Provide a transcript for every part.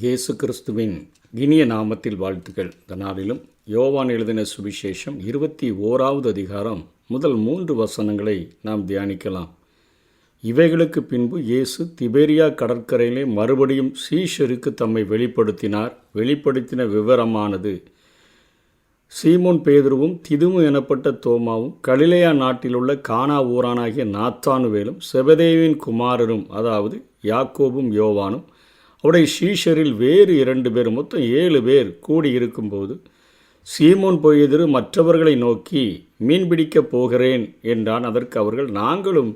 இயேசு கிறிஸ்துவின் இனிய நாமத்தில் வாழ்த்துக்கள். இந்த நாளிலும் யோவான் எழுதின சுவிசேஷம் 21வது அதிகாரம் முதல் 3 வசனங்களை நாம் தியானிக்கலாம். இவைகளுக்கு பின்பு இயேசு திபேரியா கடற்கரையிலே மறுபடியும் சீஷருக்கு தம்மை வெளிப்படுத்தின விவரமானது சீமோன் பேதுருவும் திதுமு எனப்பட்ட தோமாவும் கலிலேயா நாட்டிலுள்ள கானா ஊரானாகிய நாத்தானுவேலும் செபதேயுவின் குமாரரும் அதாவது யாக்கோபும் யோவானும் அவருடைய சீஷரில் வேறு 2 பேர் மொத்தம் 7 பேர் கூடியிருக்கும்போது சீமோன் பேதுரு மற்றவர்களை நோக்கி மீன் பிடிக்கப் போகிறேன் என்றான். அதற்கு அவர்கள், நாங்களும்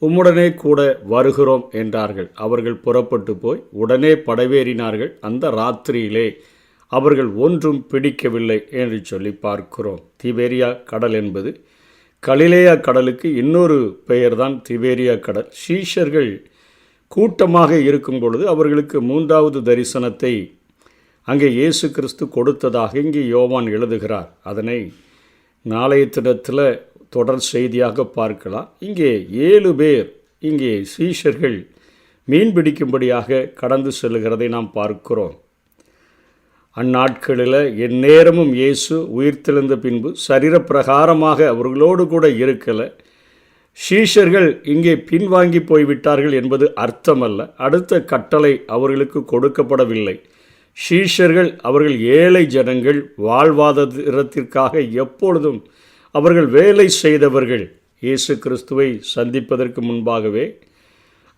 உம்முடனே கூட வருகிறோம் என்றார்கள். அவர்கள் புறப்பட்டு போய் உடனே படவேறினார்கள். அந்த ராத்திரியிலே அவர்கள் ஒன்றும் பிடிக்கவில்லை என்று சொல்லி பார்க்கிறோம். திபேரியா கடல் என்பது கலிலேயா கடலுக்கு இன்னொரு பெயர்தான் திபேரியா கடல். சீஷர்கள் கூட்டமாக இருக்கும் பொழுது அவர்களுக்கு 3வது தரிசனத்தை அங்கே இயேசு கிறிஸ்து கொடுத்ததாக இங்கே யோவான் எழுதுகிறார். அதனை நாளைய தினத்தில் தொடர் செய்தியாக பார்க்கலாம். இங்கே 7 பேர் இங்கே சீஷர்கள் மீன் பிடிக்கும்படியாக கடந்து செல்லுகிறதை நாம் பார்க்கிறோம். அந்நாட்களில் எந்நேரமும் இயேசு உயிர்த்தெழுந்த பின்பு சரீரப்பிரகாரமாக அவர்களோடு கூட இருக்கலை. சீஷர்கள் இங்கே பின்வாங்கி போய்விட்டார்கள் என்பது அர்த்தமல்ல. அடுத்த கட்டளை அவர்களுக்கு கொடுக்கப்படவில்லை. சீஷர்கள் அவர்கள் ஏழை ஜனங்கள், வாழ்வாதாரத்திற்காக எப்பொழுதும் அவர்கள் வேலை செய்தவர்கள். இயேசு கிறிஸ்துவை சந்திப்பதற்கு முன்பாகவே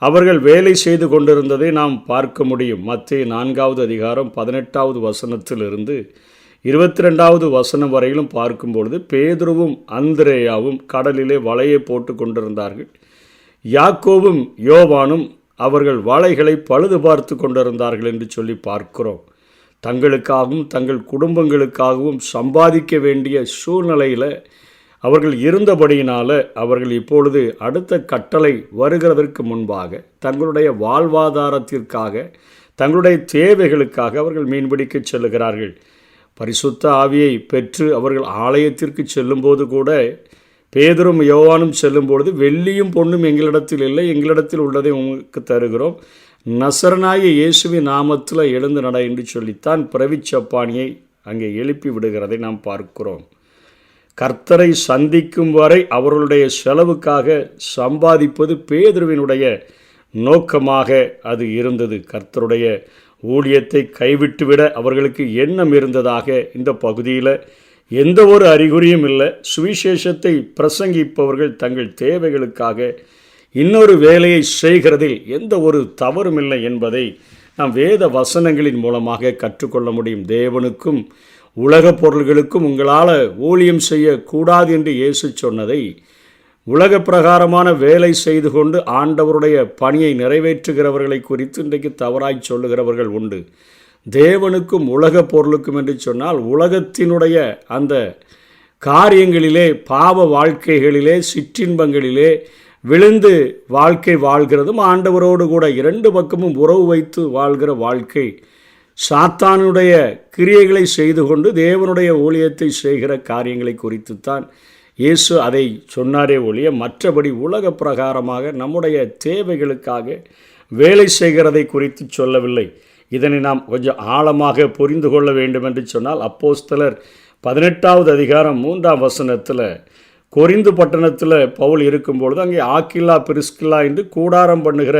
அவர்கள் வேலை செய்து கொண்டிருந்ததை நாம் பார்க்க முடியும். மத்தேயு 4வது அதிகாரம் 18வது வசனத்திலிருந்து 22வது வசனம் வரையிலும் பார்க்கும்பொழுது பேதுருவும் அந்திரேயாவும் கடலிலே வலையை போட்டு கொண்டிருந்தார்கள். யாக்கோபும் யோவானும் அவர்கள் வலைகளை பழுது பார்த்து கொண்டிருந்தார்கள் என்று சொல்லி பார்க்கிறோம். தங்களுக்காகவும் தங்கள் குடும்பங்களுக்காகவும் சம்பாதிக்க வேண்டிய சூழ்நிலையில் அவர்கள் இருந்தபடியினால் அவர்கள் இப்பொழுது அடுத்த கட்டளை வருகிறதற்கு முன்பாக தங்களுடைய வாழ்வாதாரத்திற்காக தங்களுடைய தேவைகளுக்காக அவர்கள் மீன்பிடிக்க செல்லுகிறார்கள். பரிசுத்த ஆவியை பெற்று அவர்கள் ஆலயத்திற்கு செல்லும்போது கூட பேதுரும் யோவானும் செல்லும்பொழுது, வெள்ளியும் பொன்னும் எங்களிடத்தில் இல்லை, எங்களிடத்தில் உள்ளதை உங்களுக்கு தருகிறோம், நசரனாகிய இயேசுவின் நாமத்தில் எழுந்து நட என்று சொல்லித்தான் பிரவிச்சப்பானியை அங்கே எழுப்பி விடுகிறதை நாம் பார்க்கிறோம். கர்த்தரை சந்திக்கும் வரை அவர்களுடைய செலவுக்காக சம்பாதிப்பது பேதுருவினுடைய நோக்கமாக அது இருந்தது. கர்த்தருடைய ஊழியத்தை கைவிட்டுவிட அவர்களுக்கு எண்ணம் இருந்ததாக இந்த பகுதியில் எந்த ஒரு அறிகுறியும் இல்லை. சுவிசேஷத்தை பிரசங்கிப்பவர்கள் தங்கள் தேவைகளுக்காக இன்னொரு வேலையை செய்கிறதில் எந்த ஒரு தவறும் இல்லை என்பதை நாம் வேத வசனங்களின் மூலமாக கற்றுக்கொள்ள முடியும். தேவனுக்கும் உலக பொருள்களுக்கும் உங்களால் ஊழியம் செய்யக்கூடாது என்று இயேசு சொன்னதை உலக பிரகாரமான வேலை செய்து கொண்டு ஆண்டவருடைய பணியை நிறைவேற்றுகிறவர்களை குறித்து இன்றைக்கு தவறாய் சொல்லுகிறவர்கள் உண்டு. தேவனுக்கும் உலக பொருளுக்கும் என்று சொன்னால் உலகத்தினுடைய அந்த காரியங்களிலே, பாவ வாழ்க்கைகளிலே, சிற்றின்பங்களிலே விழுந்து வாழ்க்கை வாழ்கிறதும் ஆண்டவரோடு கூட 2 பக்கமும் உறவு வைத்து வாழ்கிற வாழ்க்கை, சாத்தானுடைய கிரியைகளை செய்து கொண்டு தேவனுடைய ஊழியத்தை செய்கிற காரியங்களை குறித்துத்தான் இயேசு அதை சொன்னாரே ஒழிய மற்றபடி உலக பிரகாரமாக நம்முடைய தேவைகளுக்காக வேலை செய்கிறதை குறித்து சொல்லவில்லை. இதனை நாம் கொஞ்சம் ஆழமாக புரிந்து கொள்ள வேண்டும் என்று சொன்னால் அப்போஸ்தலர் 18வது அதிகாரம் 3ஆம் வசனத்தில் கொரிந்து பட்டணத்தில் பவுல் இருக்கும்பொழுது அங்கே ஆக்கில்லா பிரிஸ்கில்லா என்று கூடாரம் பண்ணுகிற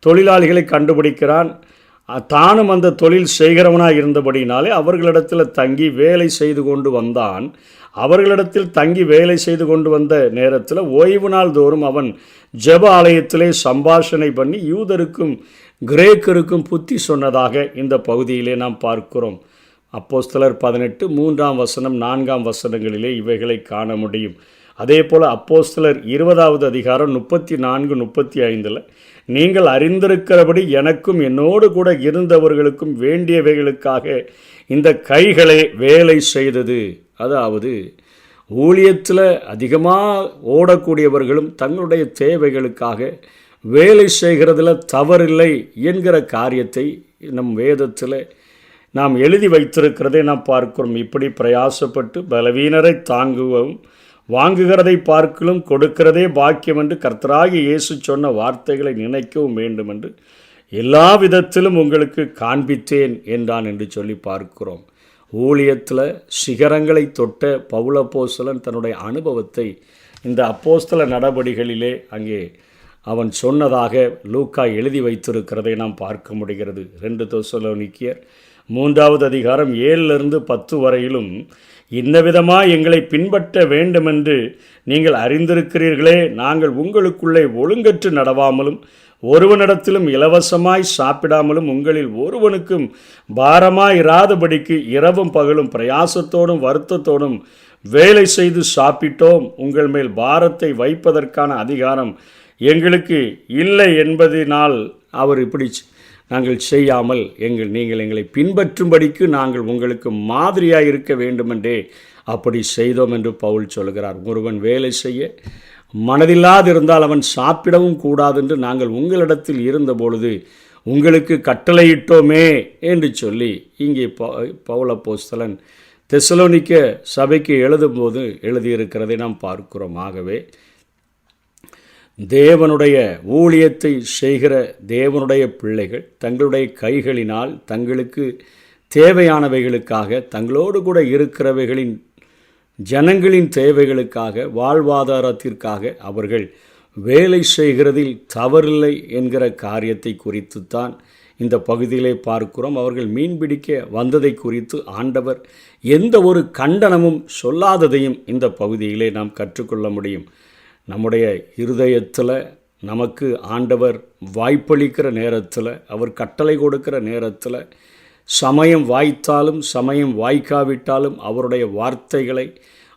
தொழிலாளிகளை கண்டுபிடிக்கிறான். தானும் அந்த தொழில் செய்கிறவனாக இருந்தபடினாலே அவர்களிடத்தில் தங்கி வேலை செய்து கொண்டு வந்தான். அவர்களிடத்தில் தங்கி வேலை செய்து கொண்டு வந்த நேரத்தில் ஓய்வு நாள் தோறும் அவன் ஜெப ஆலயத்திலே சம்பாஷணை பண்ணி யூதருக்கும் கிரேக்கருக்கும் புத்தி சொன்னதாக இந்த பகுதியிலே நாம் பார்க்கிறோம். அப்போஸ்தலர் 18 3ஆம் வசனம் 4ஆம் வசனங்களிலே இவைகளை காண முடியும். அதே போல் அப்போஸ்தலர் 20வது அதிகாரம் 34-35 நீங்கள் அறிந்திருக்கிறபடி எனக்கும் என்னோடு கூட இருந்தவர்களுக்கும் வேண்டியவைகளுக்காக இந்த கைகளை வேலை செய்தது. அதாவது ஊழியத்தில் அதிகமாக ஓடக்கூடியவர்களும் தங்களுடைய தேவைகளுக்காக வேலை செய்கிறதுல தவறில்லை என்கிற காரியத்தை நம் வேதத்தில் நாம் எழுதி வைத்திருக்கிறதை நாம் பார்க்கிறோம். இப்படி பிரயாசப்பட்டு பலவீனரை தாங்குவோம், வாங்குகிறதை பார்க்கலும் கொடுக்கிறதே பாக்கியம் என்று கர்த்தராகிய இயேசு சொன்ன வார்த்தைகளை நினைக்கவும் வேண்டும் என்று எல்லா விதத்திலும் உங்களுக்கு காண்பித்தேன் என்றான் என்று சொல்லி பார்க்கிறோம். ஊழியத்தில் சிகரங்களை தொட்ட பவுல் அப்போஸ்தலன் தன்னுடைய அனுபவத்தை இந்த அப்போஸ்தல நடபடிகளிலே அங்கே அவன் சொன்னதாக லூக்கா எழுதி வைத்திருக்கிறதை நாம் பார்க்க முடிகிறது. 2 தெசலோனிக்கேயர் 3வது அதிகாரம் 7-10 வரையிலும், இன்ன விதமாக எங்களை பின்பற்ற வேண்டுமென்று நீங்கள் அறிந்திருக்கிறீர்களே, நாங்கள் உங்களுக்குள்ளே ஒழுங்கற்று நடவாமலும் ஒருவனிடத்திலும் இலவசமாய் சாப்பிடாமலும் உங்களில் ஒருவனுக்கும் பாரமாயிராதபடிக்கு இரவும் பகலும் பிரயாசத்தோடும் வருத்தத்தோடும் வேலை செய்து சாப்பிட்டோம். உங்கள் மேல் பாரத்தை வைப்பதற்கான அதிகாரம் எங்களுக்கு இல்லை என்பதினால் அவர் இப்படி நாங்கள் செய்யாமல் நீங்கள் எங்களை பின்பற்றும்படிக்கு நாங்கள் உங்களுக்கு மாதிரியாக இருக்க வேண்டுமென்றே அப்படி செய்தோம் என்று பவுல் சொல்கிறார். ஒருவன் வேலை செய்ய மனதில்லாதிருந்தால் அவன் சாப்பிடவும் கூடாது என்று நாங்கள் உங்களிடத்தில் இருந்தபொழுது உங்களுக்கு கட்டளையிட்டோமே என்று சொல்லி இங்கே பவுல் அப்போஸ்தலன் தெசலோனிக்க சபைக்கு எழுதும்போது எழுதியிருக்கிறதை நாம் பார்க்கிறோம். ஆகவே தேவனுடைய ஊழியத்தை செய்கிற தேவனுடைய பிள்ளைகள் தங்களுடைய கைகளினால் தங்களுக்கு தேவையானவைகளுக்காக, தங்களோடு கூட இருக்கிறவைகளின் ஜனங்களின் தேவைகளுக்காக, வாழ்வாதாரத்திற்காக அவர்கள் வேலை செய்கிறதில் தவறில்லை என்கிற காரியத்தை குறித்துத்தான் இந்த பகுதியிலே பார்க்கிறோம். அவர்கள் மீன்பிடிக்க வந்ததை குறித்து ஆண்டவர் எந்த ஒரு கண்டனமும் சொல்லாததையும் இந்த பகுதியிலே நாம் கற்றுக்கொள்ள முடியும். நம்முடைய இருதயத்தில் நமக்கு ஆண்டவர் வாய்ப்பளிக்கிற நேரத்தில், அவர் கட்டளை கொடுக்கிற நேரத்தில், சமயம் வாய்த்தாலும் சமயம் வாய்க்காவிட்டாலும் அவருடைய வார்த்தைகளை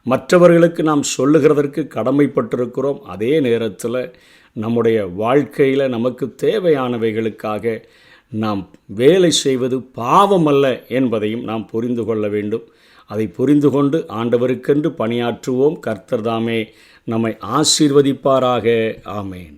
மற்றவர்களுக்கு நாம் சொல்லுகிறதற்கு கடமைப்பட்டிருக்கிறோம். அதே நேரத்தில் நம்முடைய வாழ்க்கையில் நமக்கு தேவையானவைகளுக்காக நாம் வேலை செய்வது பாவமல்ல என்பதையும் நாம் புரிந்து கொள்ள வேண்டும். அதை புரிந்து கொண்டு ஆண்டவருக்கென்று பணியாற்றுவோம். கர்த்தர் தாமே நம்மை ஆசீர்வதிப்பாராக. ஆமேன்.